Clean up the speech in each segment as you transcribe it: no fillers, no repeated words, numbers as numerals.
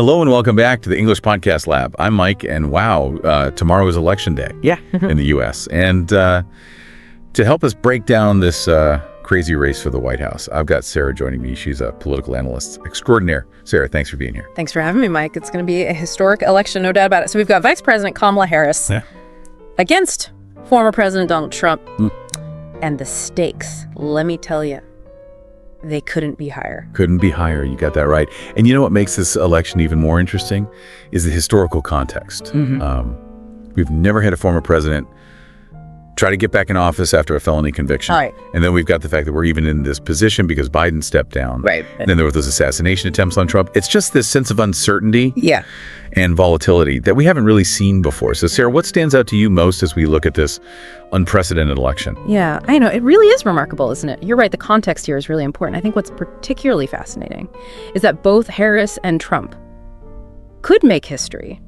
Hello and welcome back to the English Podcast Lab. I'm Mike, and wow, tomorrow is Election Day in the U.S. And to help us break down this crazy race for the White House, I've got Sarah joining me. She's a political analyst extraordinaire. Sarah, thanks for being here. Thanks for having me, Mike. It's going to be a historic election, no doubt about it. So we've got Vice President Kamala Harris against former President Donald Trump. And the stakes, let me tell you, they couldn't be higher. Couldn't be higher. You got that right. And you know what makes this election even more interesting is the historical context. We've never had a former president try to get back in office after a felony conviction. Right. And then we've got the fact that we're even in this position because Biden stepped down. Right. And then there were those assassination attempts on Trump. It's just this sense of uncertainty and volatility that we haven't really seen before. So Sarah, what stands out to you most as we look at this unprecedented election? Yeah, I know. It really is remarkable, isn't it? You're right. The context here is really important. I think what's particularly fascinating is that both Harris and Trump could make history,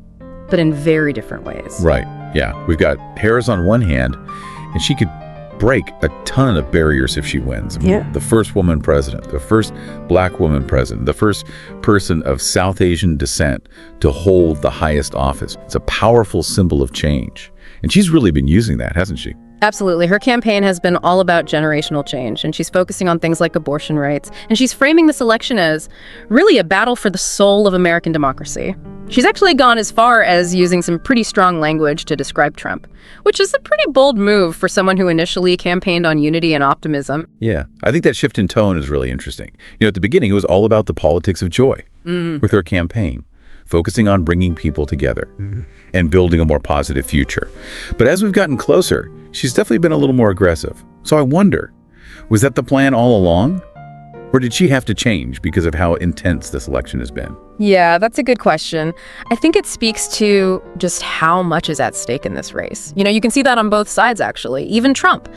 but in very different ways. Right. Yeah. We've got Harris on one hand, and she could break a ton of barriers if she wins. The first woman president, the first black woman president, the first person of South Asian descent to hold the highest office. It's a powerful symbol of change. And she's really been using that, hasn't she? Absolutely. Her campaign has been all about generational change, and she's focusing on things like abortion rights. And she's framing this election as really a battle for the soul of American democracy. She's actually gone as far as using some pretty strong language to describe Trump, which is a pretty bold move for someone who initially campaigned on unity and optimism. Yeah, I think that shift in tone is really interesting. You know, at the beginning, it was all about the politics of joy with her campaign, focusing on bringing people together and building a more positive future. But as we've gotten closer, she's definitely been a little more aggressive. So I wonder, was that the plan all along? Or did she have to change because of how intense this election has been? Yeah, that's a good question. I think it speaks to just how much is at stake in this race. You know, you can see that on both sides, actually. Even Trump,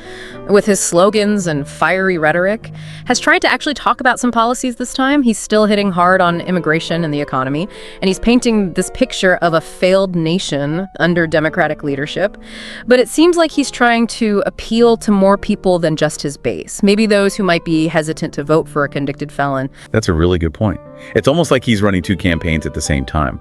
with his slogans and fiery rhetoric, has tried to actually talk about some policies this time. He's still hitting hard on immigration and the economy, and he's painting this picture of a failed nation under Democratic leadership. But it seems like he's trying to appeal to more people than just his base, maybe those who might be hesitant to vote for a convicted felon. That's a really good point. It's almost like he's running two campaigns at the same time.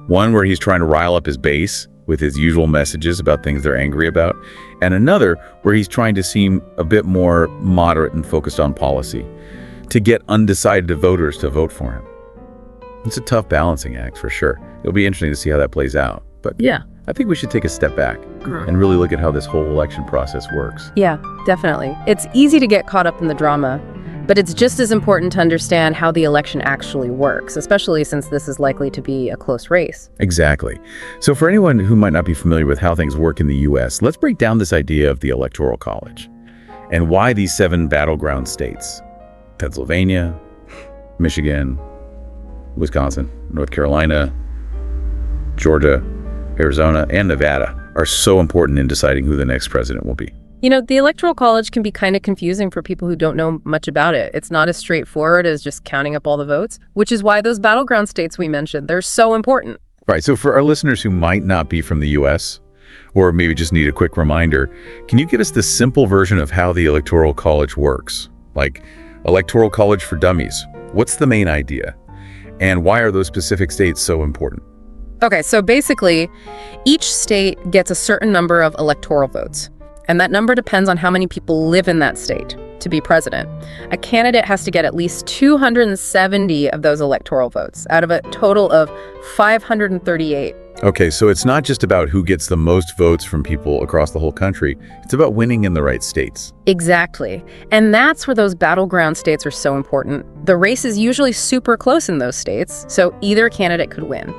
One where he's trying to rile up his base with his usual messages about things they're angry about, and another where he's trying to seem a bit more moderate and focused on policy to get undecided voters to vote for him. It's a tough balancing act for sure. It'll be interesting to see how that plays out. But yeah, I think we should take a step back and really look at how this whole election process works. Yeah, definitely. It's easy to get caught up in the drama, but it's just as important to understand how the election actually works, especially since this is likely to be a close race. Exactly. So for anyone who might not be familiar with how things work in the U.S., let's break down this idea of the Electoral College and why these 7 battleground states, Pennsylvania, Michigan, Wisconsin, North Carolina, Georgia, Arizona, and Nevada, are so important in deciding who the next president will be. You know, the Electoral College can be kind of confusing for people who don't know much about it. It's not as straightforward as just counting up all the votes, which is why those battleground states we mentioned, they're so important. Right. So for our listeners who might not be from the U.S., or maybe just need a quick reminder, can you give us the simple version of how the Electoral College works? Like Electoral College for Dummies. What's the main idea? And why are those specific states so important? Okay, so basically, each state gets a certain number of electoral votes. And that number depends on how many people live in that state to be president. A candidate has to get at least 270 of those electoral votes out of a total of 538. Okay, so it's not just about who gets the most votes from people across the whole country. It's about winning in the right states. Exactly. And that's where those battleground states are so important. The race is usually super close in those states, so either candidate could win.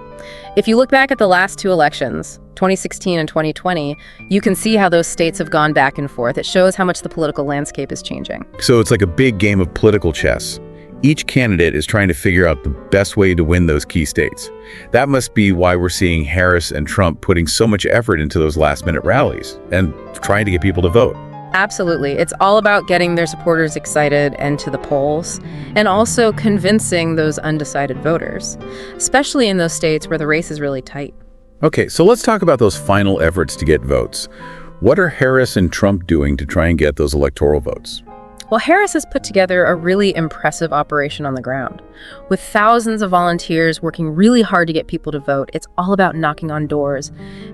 If you look back at the last 2 elections, 2016 and 2020, you can see how those states have gone back and forth. It shows how much the political landscape is changing. So it's like a big game of political chess. Each candidate is trying to figure out the best way to win those key states. That must be why we're seeing Harris and Trump putting so much effort into those last-minute rallies and trying to get people to vote. Absolutely. It's all about getting their supporters excited and to the polls, and also convincing those undecided voters, especially in those states where the race is really tight. Okay, so let's talk about those final efforts to get votes. What are Harris and Trump doing to try and get those electoral votes? Well, Harris has put together a really impressive operation on the ground. With thousands of volunteers working really hard to get people to vote, it's all about knocking on doors,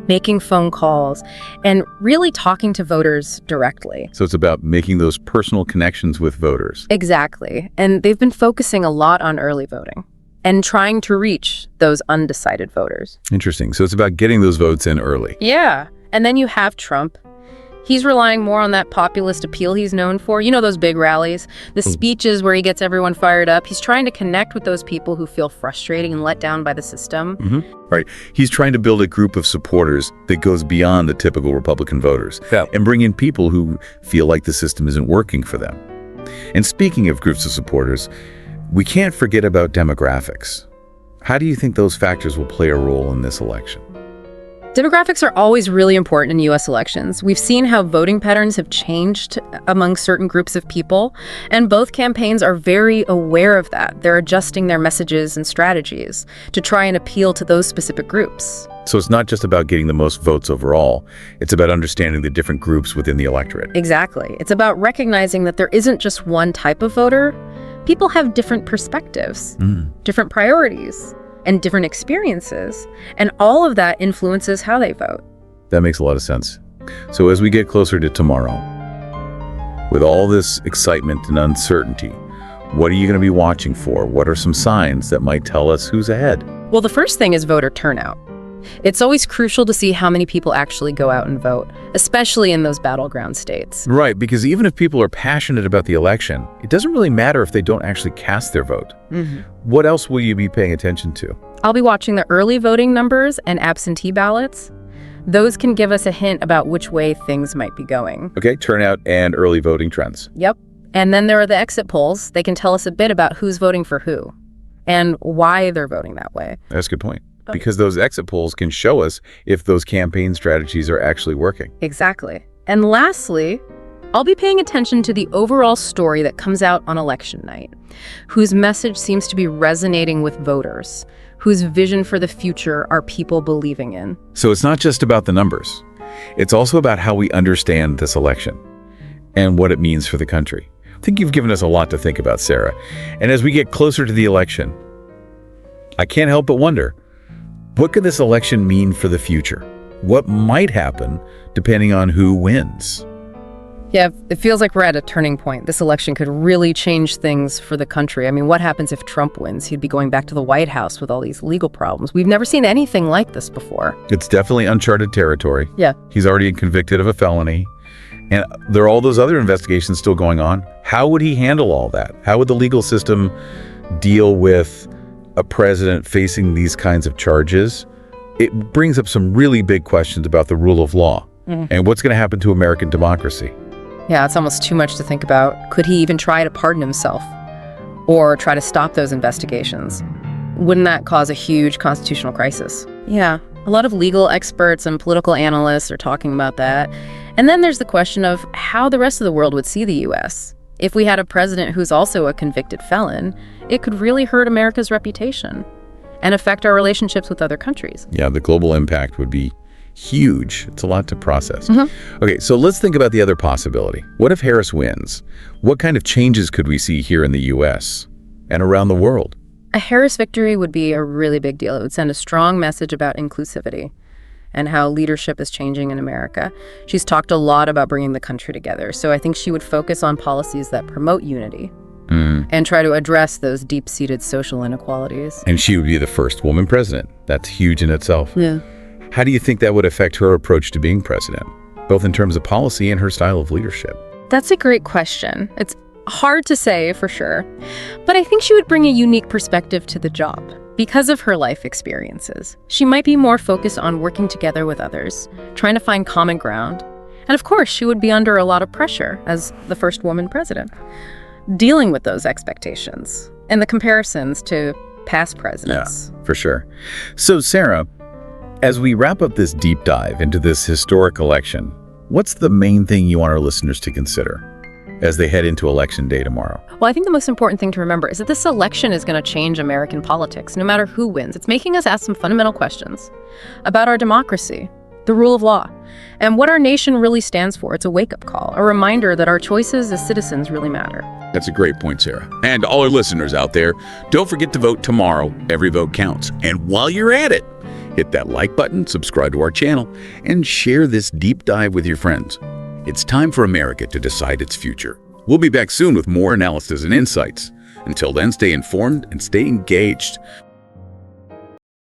making phone calls, and really talking to voters directly. So it's about making those personal connections with voters. Exactly. And they've been focusing a lot on early voting and trying to reach those undecided voters. Interesting. So it's about getting those votes in early. Yeah. And then you have Trump. He's relying more on that populist appeal he's known for. You know, those big rallies, the speeches where he gets everyone fired up. He's trying to connect with those people who feel frustrated and let down by the system. Right. He's trying to build a group of supporters that goes beyond the typical Republican voters and bring in people who feel like the system isn't working for them. And speaking of groups of supporters, we can't forget about demographics. How do you think those factors will play a role in this election? Demographics are always really important in U.S. elections. We've seen how voting patterns have changed among certain groups of people, and both campaigns are very aware of that. They're adjusting their messages and strategies to try and appeal to those specific groups. So it's not just about getting the most votes overall. It's about understanding the different groups within the electorate. Exactly. It's about recognizing that there isn't just one type of voter. People have different perspectives, different priorities, and different experiences, and all of that influences how they vote. That makes a lot of sense. So as we get closer to tomorrow, with all this excitement and uncertainty, what are you going to be watching for? What are some signs that might tell us who's ahead? Well, the first thing is voter turnout. It's always crucial to see how many people actually go out and vote, especially in those battleground states. Right, because even if people are passionate about the election, it doesn't really matter if they don't actually cast their vote. What else will you be paying attention to? I'll be watching the early voting numbers and absentee ballots. Those can give us a hint about which way things might be going. Okay, turnout and early voting trends. Yep. And then there are the exit polls. They can tell us a bit about who's voting for who and why they're voting that way. That's a good point. Because those exit polls can show us if those campaign strategies are actually working. Exactly. And lastly, I'll be paying attention to the overall story that comes out on election night, whose message seems to be resonating with voters, whose vision for the future are people believing in. So it's not just about the numbers. It's also about how we understand this election and what it means for the country. I think you've given us a lot to think about, Sarah. And as we get closer to the election, I can't help but wonder, what could this election mean for the future? What might happen depending on who wins? Yeah, it feels like we're at a turning point. This election could really change things for the country. I mean, what happens if Trump wins? He'd be going back to the White House with all these legal problems. We've never seen anything like this before. It's definitely uncharted territory. Yeah. He's already convicted of a felony. And there are all those other investigations still going on. How would he handle all that? How would the legal system deal with a president facing these kinds of charges? It brings up some really big questions about the rule of law and what's going to happen to American democracy. Yeah, it's almost too much to think about. Could he even try to pardon himself or try to stop those investigations? Wouldn't that cause a huge constitutional crisis? Yeah, a lot of legal experts and political analysts are talking about that. And then there's the question of how the rest of the world would see the U.S. If we had a president who's also a convicted felon, it could really hurt America's reputation and affect our relationships with other countries. Yeah, the global impact would be huge. It's a lot to process. Okay, so let's think about the other possibility. What if Harris wins? What kind of changes could we see here in the U.S. and around the world? A Harris victory would be a really big deal. It would send a strong message about inclusivity and how leadership is changing in America. She's talked a lot about bringing the country together, so I think she would focus on policies that promote unity and try to address those deep-seated social inequalities. And she would be the first woman president. That's huge in itself. Yeah. How do you think that would affect her approach to being president, both in terms of policy and her style of leadership? That's a great question. It's hard to say for sure, but I think she would bring a unique perspective to the job. Because of her life experiences, she might be more focused on working together with others, trying to find common ground. And of course, she would be under a lot of pressure as the first woman president, dealing with those expectations and the comparisons to past presidents. Yeah, for sure. So, Sarah, as we wrap up this deep dive into this historic election, what's the main thing you want our listeners to consider as they head into Election Day tomorrow? Well, I think the most important thing to remember is that this election is going to change American politics, no matter who wins. It's making us ask some fundamental questions about our democracy, the rule of law, and what our nation really stands for. It's a wake-up call, a reminder that our choices as citizens really matter. That's a great point, Sarah. And all our listeners out there, don't forget to vote tomorrow. Every vote counts. And while you're at it, hit that like button, subscribe to our channel, and share this deep dive with your friends. It's time for America to decide its future. We'll be back soon with more analysis and insights. Until then, stay informed and stay engaged.